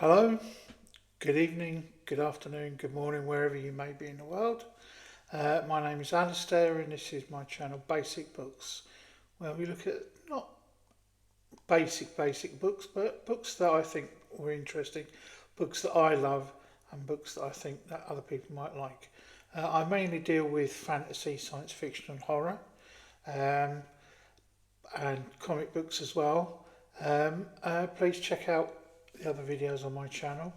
Hello, good evening, good afternoon, good morning, wherever you may be in the world. My name is Alistair, and this is my channel Basic Books, where we look at not basic books, but books that I think were interesting, books that I love, and books that I think that other people might like. I mainly deal with fantasy, science fiction, and horror, um, and comic books as well. Please check out the other videos on my channel.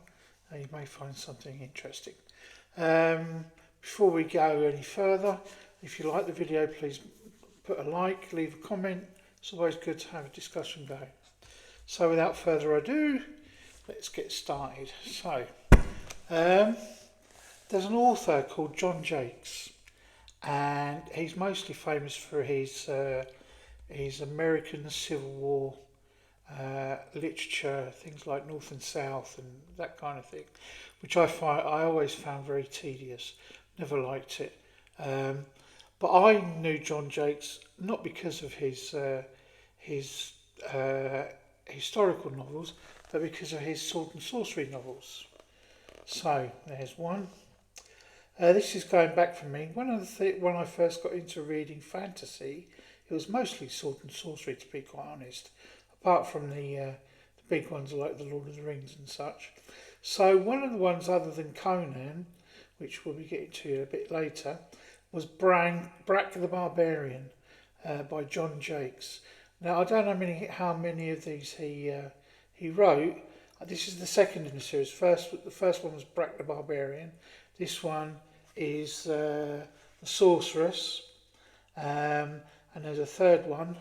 You may find something interesting. Um, Before we go any further, if you like the video, please put a like, leave a comment. It's always good to have a discussion going. So without further ado, let's get started. Um, there's an author called John Jakes, and he's mostly famous for his American Civil War literature, things like North and South and that kind of thing, which I always found very tedious. Never liked it. But I knew John Jakes not because of his historical novels, but because of his sword and sorcery novels. So there's one. This is going back for me. When I first got into reading fantasy, it was mostly sword and sorcery, to be quite honest. Apart from the big ones like the Lord of the Rings and such. So one of the ones other than Conan, which we'll be getting to a bit later, was Brak the Barbarian by John Jakes. Now I don't know how many of these he wrote. This is the second in the series. The first one was Brak the Barbarian. This one is the Sorceress, and there's a third one,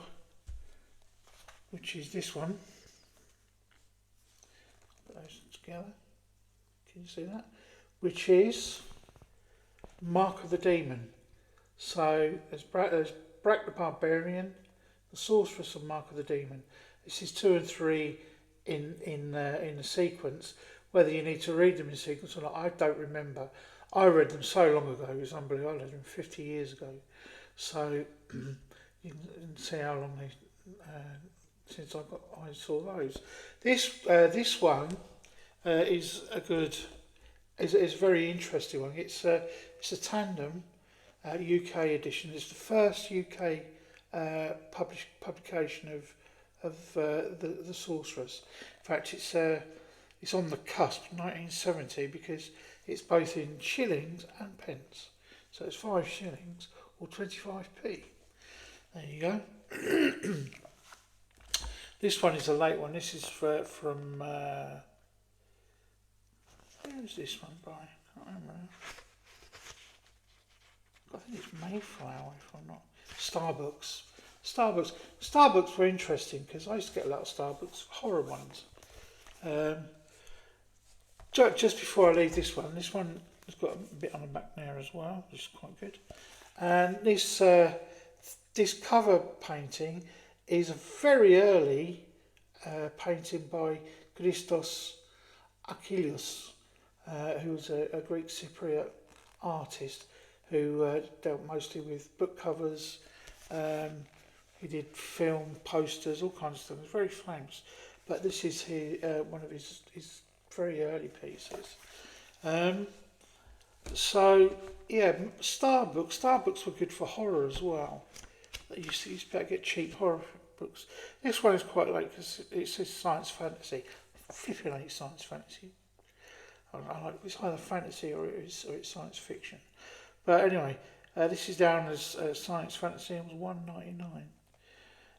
which is this one. Put those together. Can you see that? Which is Mark of the Demon. So there's Brak the Barbarian, the Sorceress, and Mark of the Demon. This is 2 and 3 in the sequence. Whether you need to read them in sequence or not, I don't remember. I read them so long ago; it was unbelievable. I read them 50 years ago. So you can see how long since I saw those. This one is a very interesting one. It's a tandem UK edition. It's the first UK publication of the Sorceress. In fact, it's on the cusp, 1970, because it's both in shillings and pence. So it's 5 shillings or 25p. There you go. This one is a late one. This is from where is this one by? I can't remember. I think it's Mayflower, if I'm not. Starbucks were interesting because I used to get a lot of Starbucks horror ones. Just before I leave this one has got a bit on the back there as well, which is quite good. And this cover painting is a very early painting by Christos Achilleus, who was a Greek Cypriot artist who dealt mostly with book covers. He did film posters, all kinds of stuff. He was very famous. But this is one of his very early pieces. So yeah, Starbucks were good for horror as well. You used to be able to get cheap horror books. This one is quite late because it says science fantasy. I flipping hate science fantasy. I like it's either fantasy or it's science fiction. But anyway, this is down as science fantasy. It was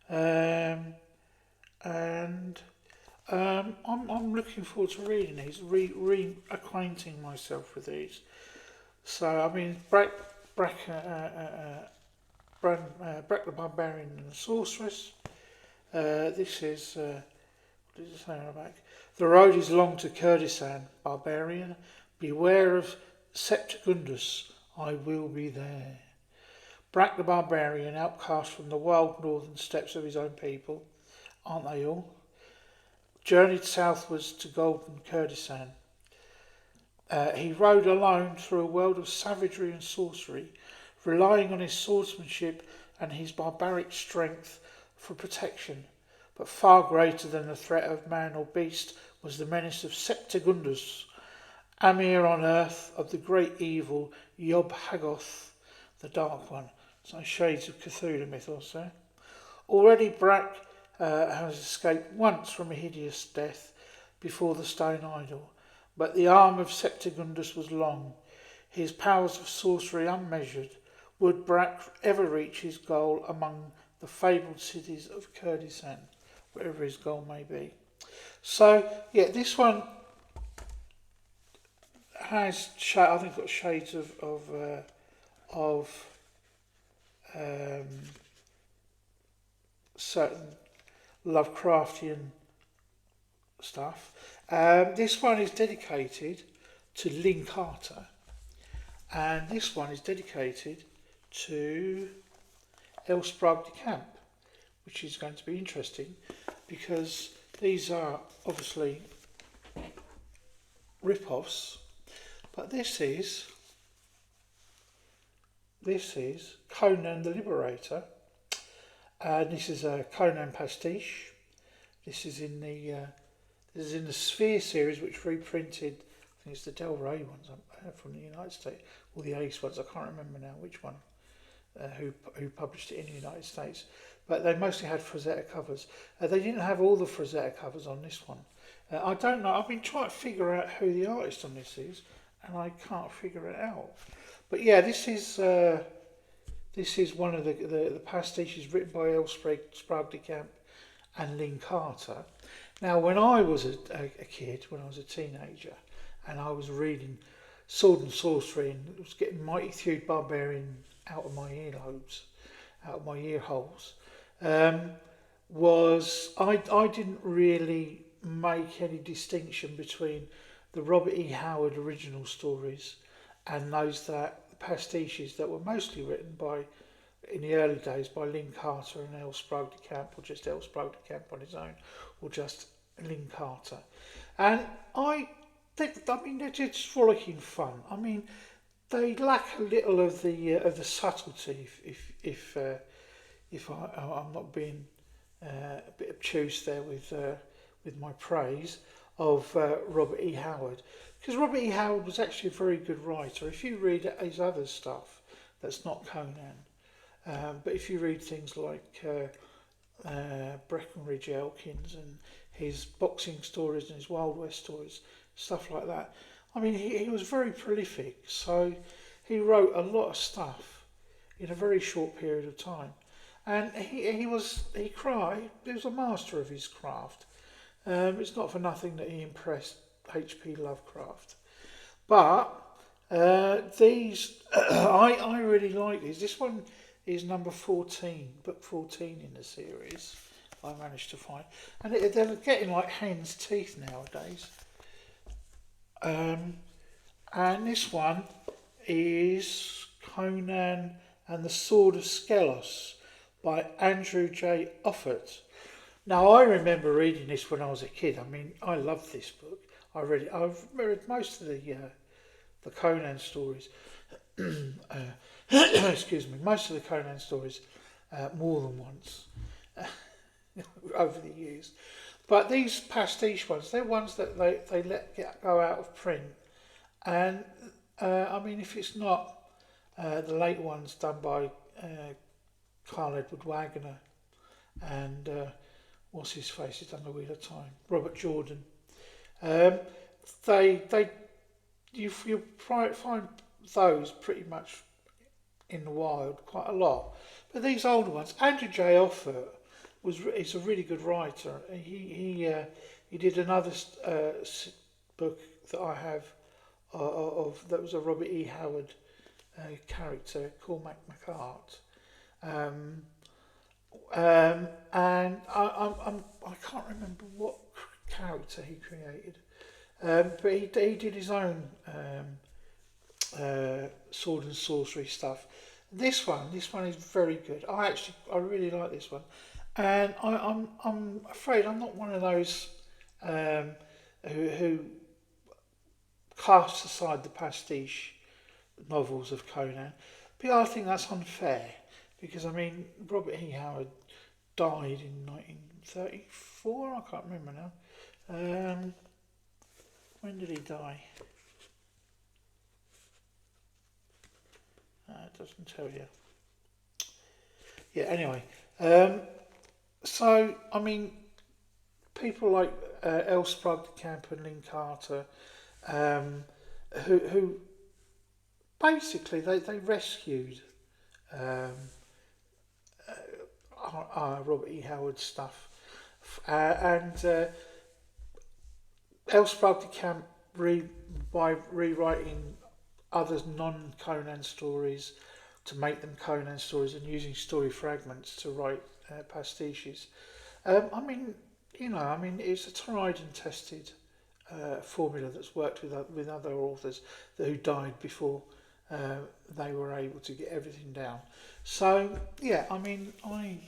£1.99. And I'm looking forward to reading these, reacquainting myself with these. So I mean, Brak the Barbarian and the Sorceress. This is what does it say on the back? The road is long to Kurdistan, barbarian. Beware of Septagundus. I will be there. Brak the Barbarian, outcast from the wild northern steppes of his own people, aren't they all? Journeyed southwards to golden Kurdistan. He rode alone through a world of savagery and sorcery, relying on his swordsmanship and his barbaric strength for protection. but far greater than the threat of man or beast was the menace of Septigundus, Amir on earth of the great evil Yob-Hagoth, the Dark One. So shades of Cthulhu mythos there. Already Brack has escaped once from a hideous death before the stone idol, but the arm of Septigundus was long, his powers of sorcery unmeasured. Would Brack ever reach his goal among the fabled cities of Kurdistan, wherever his goal may be? So, yeah, this one has, I think, got shades of certain Lovecraftian stuff. This one is dedicated to Lynn Carter, and this one is dedicated to Elsbrug de Camp, which is going to be interesting because these are obviously rip-offs, but this is Conan the Liberator, and this is a Conan pastiche. This is in the Sphere series, which reprinted. I think it's the Del Rey ones from the United States, or the Ace ones. I can't remember now which one. Who published it in the United States, but they mostly had Frazetta covers. They didn't have all the Frazetta covers on this one. I don't know. I've been trying to figure out who the artist on this is, and I can't figure it out. But yeah, this is one of the pastiches written by Elsbrug de Camp and Lynn Carter. Now, when I was a kid, when I was a teenager, and I was reading Sword and Sorcery, and it was getting mighty-thewed barbarian out of my earlobes, out of my ear holes, I didn't really make any distinction between the Robert E. Howard original stories and those pastiches that were mostly written in the early days by Lynn Carter and Elsbrug de Camp, or just Elsbrug de Camp on his own, or just Lynn Carter. And they're just frolicking fun. I mean, they lack a little of the subtlety. If I'm not being a bit obtuse there with my praise of Robert E. Howard, because Robert E. Howard was actually a very good writer. If you read his other stuff, that's not Conan, but if you read things like Breckenridge Elkins and his boxing stories and his Wild West stories, stuff like that. I mean, he was very prolific, so he wrote a lot of stuff in a very short period of time, and he was a master of his craft. It's not for nothing that he impressed H.P. Lovecraft, but these I really like these. This one is number 14, book 14 in the series. I managed to find, and they're getting like hen's teeth nowadays. And this one is Conan and the Sword of Skelos by Andrew J. Offord. Now, I remember reading this when I was a kid. I mean, I loved this book. I've read most of the Conan stories. Excuse me, most of the Conan stories more than once over the years. But these pastiche ones, they're ones that they let go out of print. And I mean, if it's not the late ones done by Carl Edward Wagner and what's his face, he's done the Wheel of Time, Robert Jordan. You find those pretty much in the wild quite a lot. But these older ones, Andrew J. Offord is a really good writer. He did another book that I have of that was a Robert E. Howard character, Cormac McCart. And I can't remember what character he created, but he did his own sword and sorcery stuff. This one is very good. I really like this one, and I'm afraid I'm not one of those who casts aside the pastiche novels of Conan, but I think that's unfair because I mean Robert E. Howard died in 34. I can't remember now. When did he die? It doesn't tell you. Yeah. Anyway, so I mean, people like L. Sprug de Camp and Lynn Carter, who basically they rescued Robert E. Howard stuff, and L. Sprug de Camp by rewriting other non-Conan stories to make them Conan stories and using story fragments to write pastiches. I mean, it's a tried and tested formula that's worked with other authors who died before they were able to get everything down. So yeah, I mean, I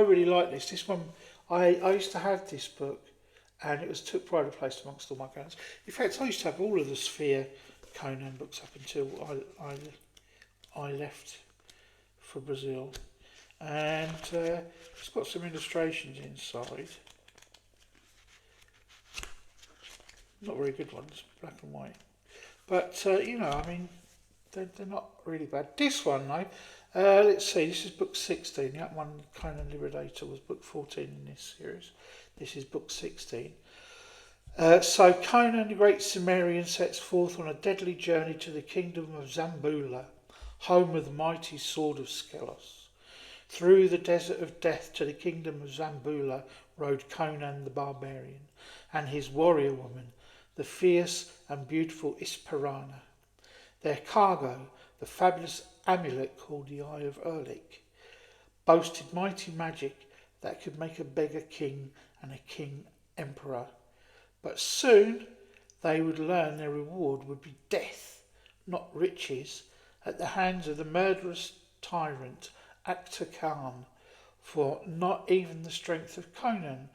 really like this. This one, I used to have this book, and it took pride of place amongst all my Conans. In fact, I used to have all of the Sphere Conan books up until I left for Brazil, and it's got some illustrations inside. Not very good ones, black and white, but I mean, they're not really bad. This one though, let's see, this is book 16. The other one, Conan Liberator, was book 14 in this series. This is book 16. So Conan the Great Cimmerian sets forth on a deadly journey to the kingdom of Zambula, home of the mighty sword of Skelos. Through the desert of death to the kingdom of Zambula rode Conan the barbarian and his warrior woman, the fierce and beautiful Isparana. Their cargo, the fabulous amulet called the Eye of Erlik, boasted mighty magic that could make a beggar king and a king emperor. But soon they would learn their reward would be death, not riches, at the hands of the murderous tyrant Akhtar Khan, for not even the strength of Conan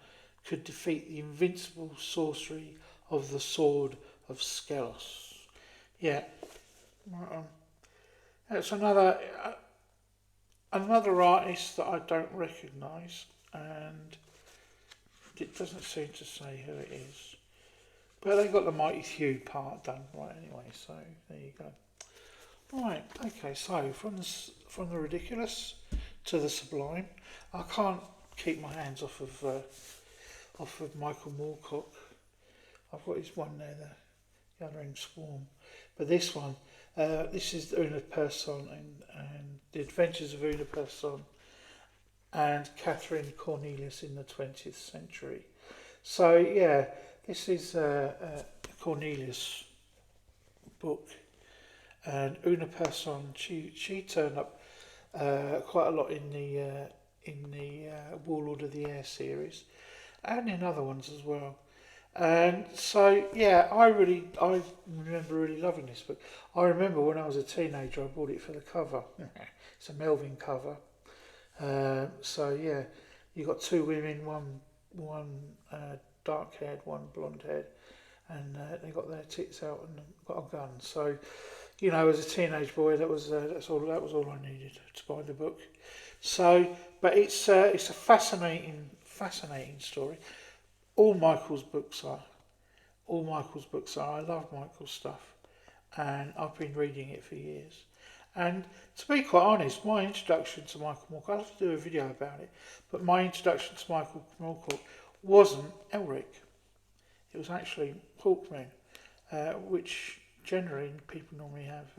could defeat the invincible sorcery of the sword of Skelos. Yeah, it's another artist that I don't recognise, and it doesn't seem to say who it is. But they got the mighty-thewed part done right anyway, so there you go. Right, okay, so from the ridiculous to the sublime. I can't keep my hands off of Michael Moorcock. I've got his one there, the other in Swarm. But this one, this is Una Persson and the Adventures of Una Persson and Catherine Cornelius in the 20th century. So yeah, this is a Cornelius book, and Una Persson, she turned up quite a lot in the Warlord of the Air series, and in other ones as well. And so yeah, I remember really loving this book. I remember when I was a teenager, I bought it for the cover. It's a Melvin cover. So yeah, you got two women, one dark haired, one blonde haired, and they got their tits out and got a gun. So, as a teenage boy, that was all I needed to buy the book. So, but it's a fascinating story. All Michael's books are. I love Michael's stuff, and I've been reading it for years. And to be quite honest, my introduction to Michael Moorcock, I'll have to do a video about it, but my introduction to Michael Moorcock wasn't Elric. It was actually Hawkmoon, which generally people normally have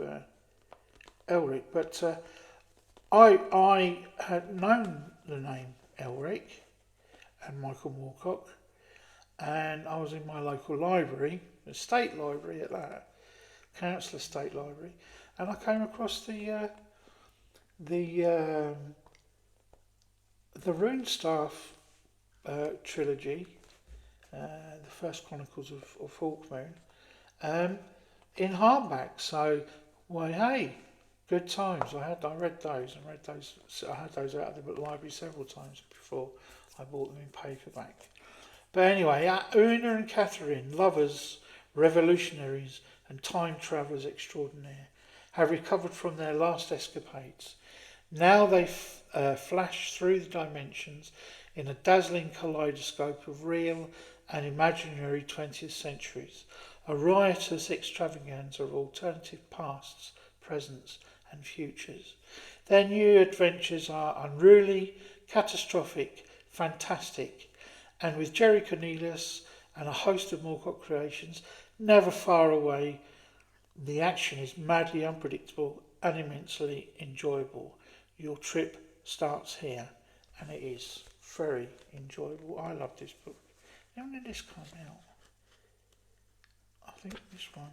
Elric. But I had known the name Elric and Michael Moorcock, and I was in my local library, the state library at that, council estate library, and I came across the Runestaff trilogy, the First Chronicles of Hawkmoon, in hardback. So, well, hey, good times. I read those. I had those out of the library several times before I bought them in paperback. But anyway, Una and Catherine, lovers, revolutionaries, and time travellers extraordinaire, have recovered from their last escapades. Now they flash through the dimensions in a dazzling kaleidoscope of real and imaginary 20th centuries, a riotous extravaganza of alternative pasts, presents and futures. Their new adventures are unruly, catastrophic, fantastic, and with Jerry Cornelius and a host of Moorcock creations never far away, the action is madly unpredictable and immensely enjoyable. Your trip starts here, and it is very enjoyable. I love this book. When did this come out? I think this one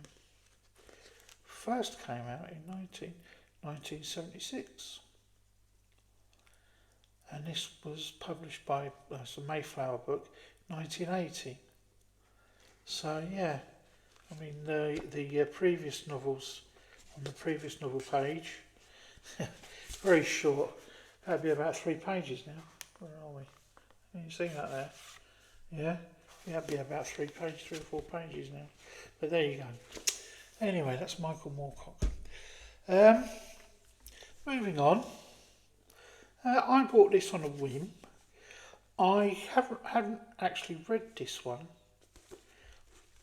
first came out in 1976. And this was published by it's a Mayflower book, 1980. So yeah, I mean the previous novels on the previous novel page, very short. That'd be about 3 pages now. Where are we? Can you see that there? Yeah, that'd be about 3 pages, 3 or 4 pages now. But there you go. Anyway, that's Michael Moorcock. Moving on. I bought this on a whim. I hadn't actually read this one,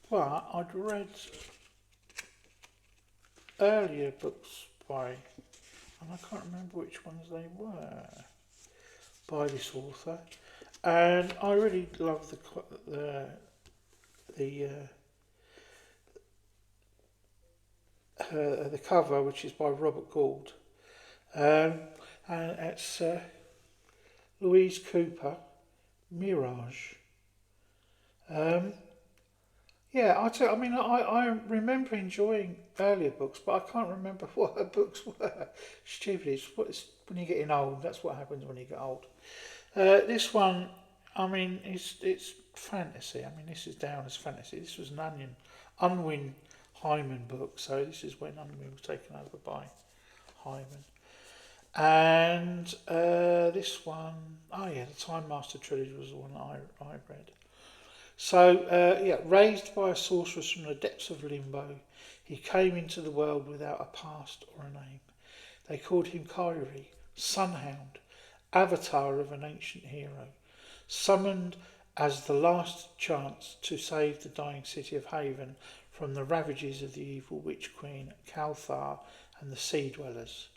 but I'd read earlier books by, and I can't remember which ones they were, by this author, and I really love the cover, which is by Robert Gould. And it's Louise Cooper, Mirage. I remember enjoying earlier books, but I can't remember what her books were. Stupid. It's when you're getting old, that's what happens when you get old. This one, it's fantasy. This is down as fantasy. This was an Unwin Hyman book, so this is when Unwin was taken over by Hyman. And this one, the Time Master trilogy was the one I read. So, raised by a sorceress from the depths of limbo, he came into the world without a past or a name. They called him Kyrie, Sunhound, avatar of an ancient hero, summoned as the last chance to save the dying city of Haven from the ravages of the evil witch queen Calthar and the sea dwellers.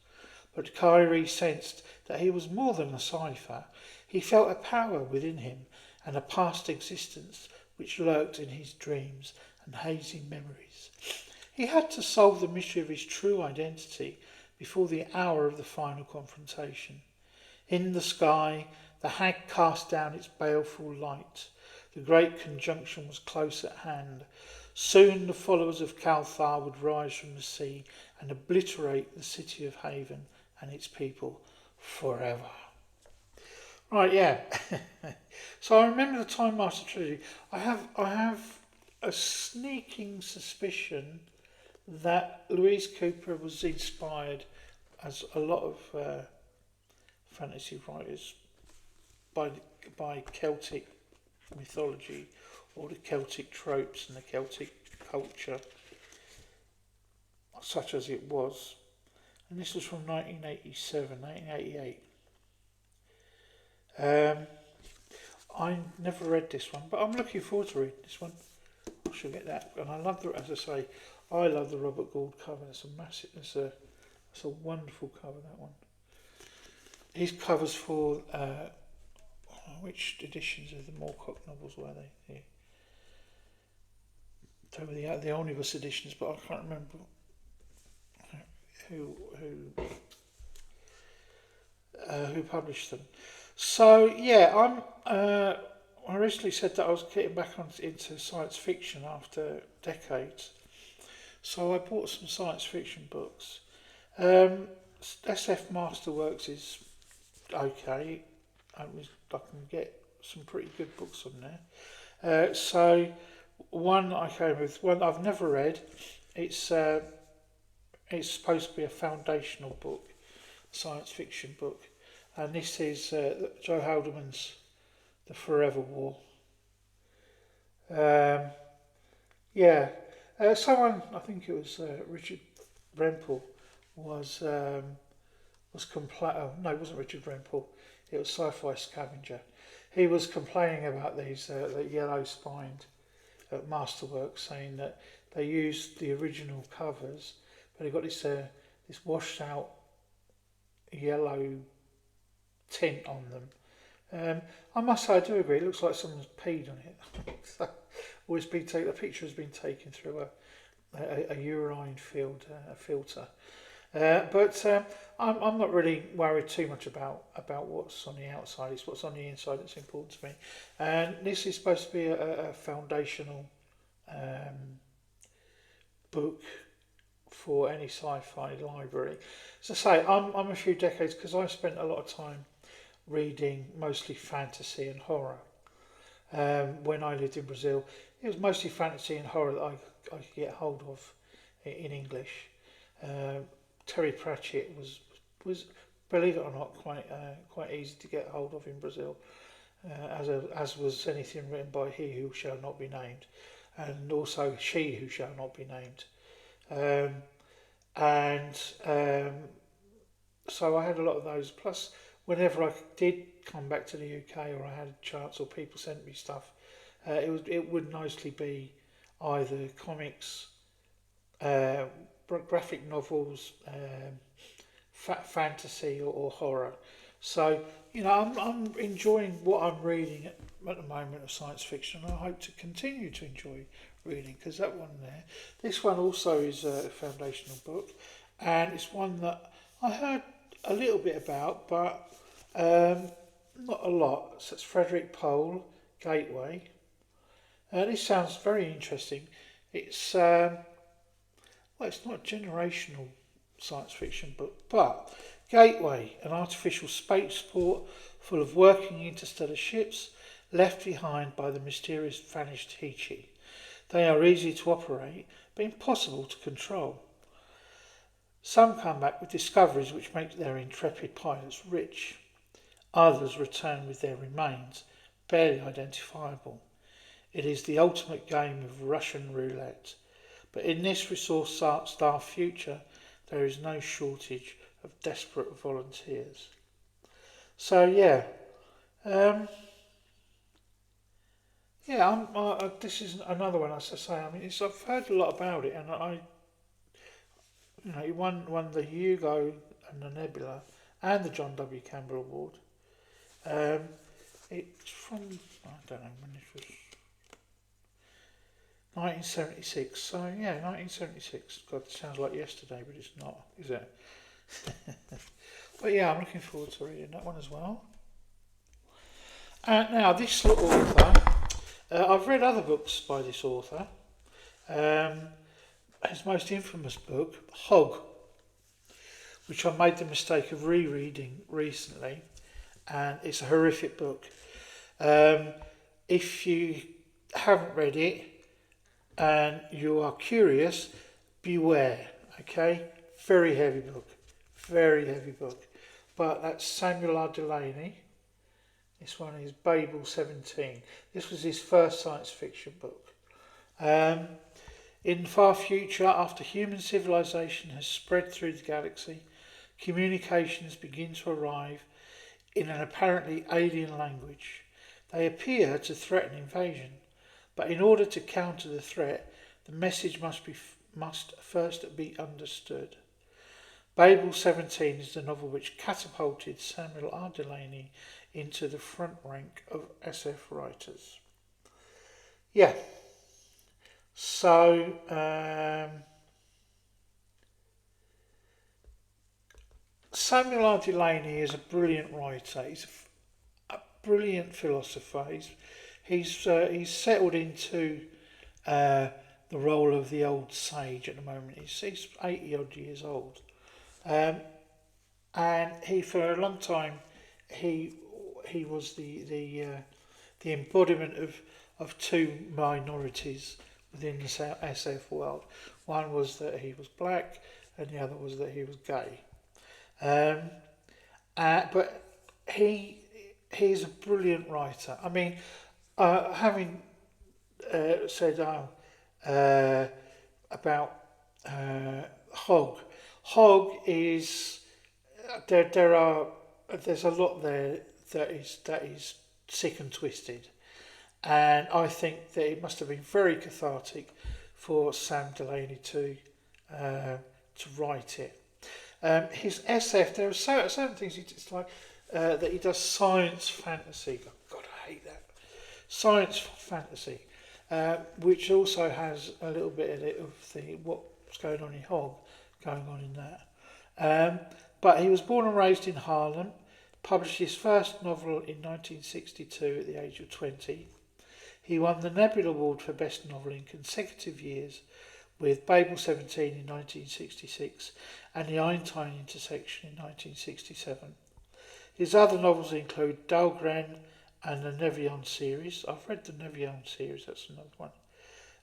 But Kyrie sensed that he was more than a cipher. He felt a power within him and a past existence which lurked in his dreams and hazy memories. He had to solve the mystery of his true identity before the hour of the final confrontation. In the sky, the hag cast down its baleful light. The great conjunction was close at hand. Soon the followers of Calthar would rise from the sea and obliterate the city of Haven and its people forever. Right, yeah. So I remember the Time Master trilogy. I have a sneaking suspicion that Louise Cooper was inspired, as a lot of fantasy writers, by Celtic mythology or the Celtic tropes and the Celtic culture, such as it was. And this was from 1988. I never read this one, but I'm looking forward to reading this one. I shall get that. And I love I love the Robert Gould cover. It's a wonderful cover, that one. His covers for which editions of the Moorcock novels were they? Yeah. They were the omnibus editions, but I can't remember who published them. So yeah, I originally said that I was getting back into science fiction after decades. So I bought some science fiction books. SF Masterworks is okay. I can get some pretty good books on there. So one I came with, one I've never read. It's supposed to be a foundational book, science fiction book, and this is Joe Haldeman's The Forever War. Someone, I think it was Richard Rempel, was it wasn't Richard Rempel. It was Sci-Fi Scavenger. he was complaining about these the yellow spined Masterworks, saying that they used the original covers, but they got this washed out yellow tint on them. I must say I do agree. It looks like someone's peed on it. So, or it's been taken. The picture has been taken through a urine filter. But I'm not really worried too much about what's on the outside. It's what's on the inside that's important to me. And this is supposed to be a foundational book for any sci-fi library. As I say, I'm a few decades, because I spent a lot of time reading mostly fantasy and horror. When I lived in Brazil, it was mostly fantasy and horror that I could get hold of in English. Terry Pratchett was, believe it or not, quite easy to get hold of in Brazil, as was anything written by He Who Shall Not Be Named, and also She Who Shall Not Be Named. So I had a lot of those. Plus, whenever I did come back to the UK, or I had a chance, or people sent me stuff, it would mostly be either comics, graphic novels, fantasy, or horror. So I'm enjoying what I'm reading at the moment of science fiction. I hope to continue to enjoy reading, because that one there, this one also is a foundational book, and it's one that I heard a little bit about, but not a lot. So it's Frederick Pohl, Gateway. This sounds very interesting. It's it's not a generational science fiction book, but Gateway, an artificial spaceport full of working interstellar ships left behind by the mysterious vanished Hichi. They are easy to operate, but impossible to control. Some come back with discoveries which make their intrepid pilots rich. Others return with their remains, barely identifiable. It is the ultimate game of Russian roulette. But in this resource-starved future, there is no shortage of desperate volunteers. So this is another one. As I say, I've heard a lot about it, and he won the Hugo and the Nebula and the John W. Campbell Award. It's from, I don't know when this was, 1976. So 1976. God, it sounds like yesterday, but it's not, is it? But I'm looking forward to reading that one as well. Now, this author, I've read other books by this author. His most infamous book, Hog, which I made the mistake of rereading recently, and it's a horrific book. If you haven't read it and you are curious, beware, okay? Very heavy book. But that's Samuel R. Delany. This one is Babel 17. This was his first science fiction book. In the far future, after human civilization has spread through the galaxy, communications begin to arrive in an apparently alien language. They appear to threaten invasion, but in order to counter the threat, the message must first be understood. Babel 17 is the novel which catapulted Samuel R. Delany into the front rank of SF writers. So, Samuel R. Delany is a brilliant writer. He's a brilliant philosopher. He's settled into the role of the old sage at the moment. He's 80 odd years old, and he, for a long time, he was the embodiment of two minorities within the SF world. One was that he was black, and the other was that he was gay. But he's a brilliant writer. Having said about Hog is there's a lot there that is sick and twisted. And I think that it must have been very cathartic for Sam Delaney to write it. His SF, there are certain things it's like that he does science fantasy. God, I hate that. Science fantasy, which also has a little bit of what's going on in Hog, going on in that. But he was born and raised in Harlem, published his first novel in 1962 at the age of 20. He won the Nebula Award for Best Novel in consecutive years with Babel 17 in 1966 and the Einstein Intersection in 1967. His other novels include Dahlgren and the Nevion series. I've read the Nevion series, that's another one.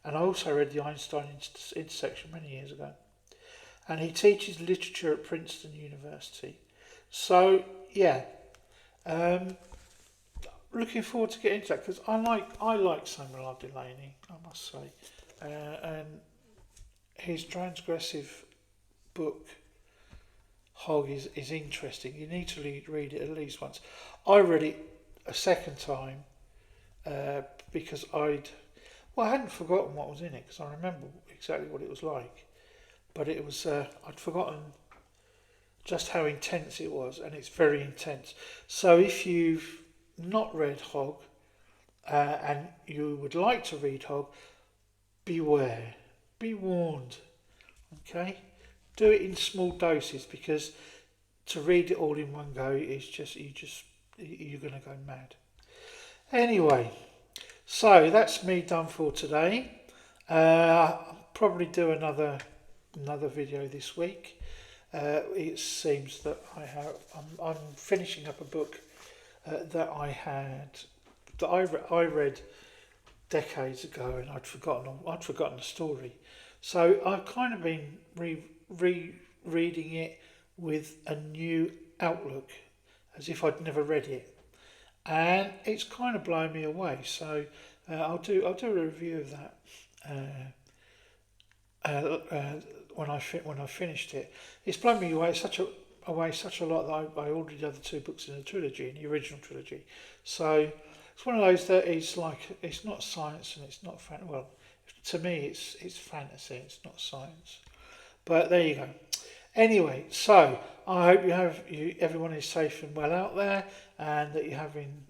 And I also read the Einstein Intersection many years ago. And he teaches literature at Princeton University. So, yeah, looking forward to getting into that because I like Samuel R. Delaney, I must say, and his transgressive book Hog is interesting. You need to read it at least once. I read it a second time because I hadn't forgotten what was in it because I remember exactly what it was like, but it was I'd forgotten just how intense it was, and it's very intense. So if you've not read Hog and you would like to read Hog, beware, be warned. Okay, do it in small doses because to read it all in one go is you're going to go mad. Anyway, so that's me done for today. I'll probably do another video this week. It seems that I'm finishing up a book that I read decades ago, and I'd forgotten the story. So I've kind of been rereading it with a new outlook, as if I'd never read it, and it's kind of blown me away. So I'll do a review of that when I finished it. It's blown me away such a lot that I ordered the other two books in the trilogy, in the original trilogy. So it's one of those that is like, it's not science and it's not fantasy. Well, to me it's fantasy, it's not science. But there you go. Anyway, so I hope everyone is safe and well out there, and that you're having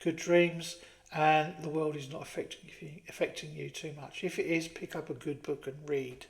good dreams, and the world is not affecting you too much. If it is, pick up a good book and read.